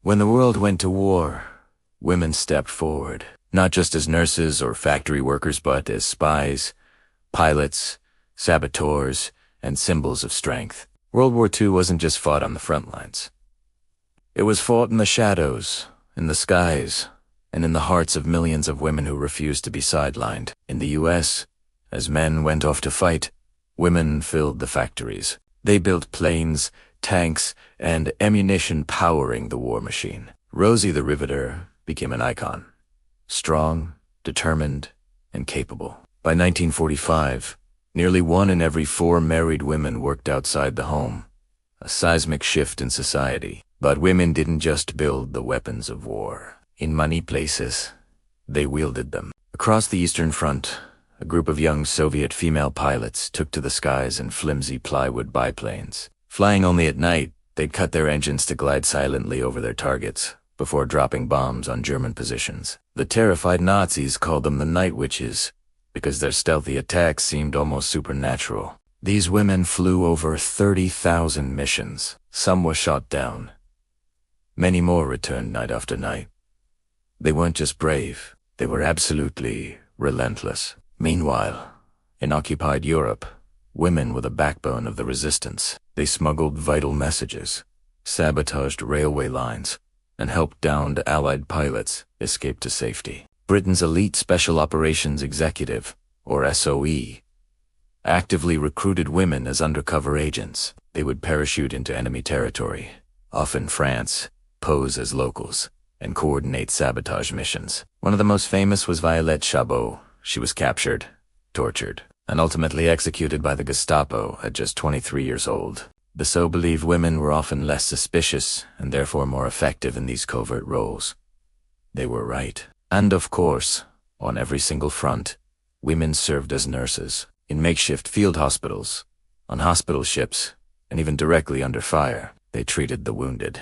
When the world went to war, women stepped forward, not just as nurses or factory workers, but as spies, pilots, saboteurs, and symbols of strength. World War II wasn't just fought on the front lines. It was fought in the shadows, in the skies, and in the hearts of millions of women who refused to be sidelined. In the US, as men went off to fight, women filled the factories. They built planes, tanks, and ammunition powering the war machine. Rosie the Riveter became an icon. Strong, determined, and capable. By 1945, nearly 1 in every 4 married women worked outside the home. A seismic shift in society. But women didn't just build the weapons of war. In many places, they wielded them. Across the Eastern Front, a group of young Soviet female pilots took to the skies in flimsy plywood biplanes. Flying only at night, they'd cut their engines to glide silently over their targets before dropping bombs on German positions. The terrified Nazis called them the Night Witches because their stealthy attacks seemed almost supernatural. These women flew over 30,000 missions. Some were shot down. Many more returned night after night. They weren't just brave, they were absolutely relentless. Meanwhile, in occupied Europe, women were the backbone of the resistance. They smuggled vital messages, sabotaged railway lines, and helped downed Allied pilots escape to safety. Britain's elite Special Operations Executive, or SOE, actively recruited women as undercover agents. They would parachute into enemy territory, often France, pose as locals, and coordinate sabotage missions. One of the most famous was Violette Chabot. She was captured, tortured, and ultimately executed by the Gestapo at just 23 years old. The so believed women were often less suspicious and therefore more effective in these covert roles. They were right. And of course, on every single front, women served as nurses, in makeshift field hospitals, on hospital ships, and even directly under fire. They treated the wounded,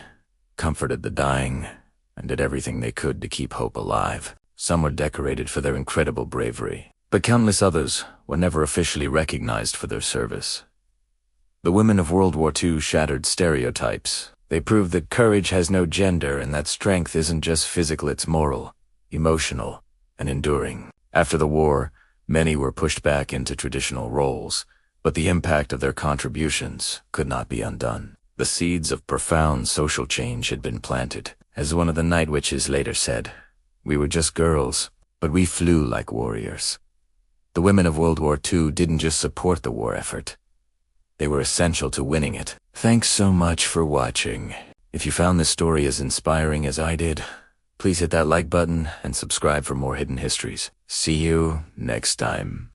comforted the dying, and did everything they could to keep hope alive. Some were decorated for their incredible bravery, but countless others were never officially recognized for their service. The women of World War II shattered stereotypes. They proved that courage has no gender and that strength isn't just physical, it's moral, emotional, and enduring. After the war, many were pushed back into traditional roles, but the impact of their contributions could not be undone. The seeds of profound social change had been planted. As one of the Night Witches later said, "We were just girls, but we flew like warriors." The women of World War II didn't just support the war effort. They were essential to winning it. Thanks so much for watching. If you found this story as inspiring as I did, please hit that like button and subscribe for more hidden histories. See you next time.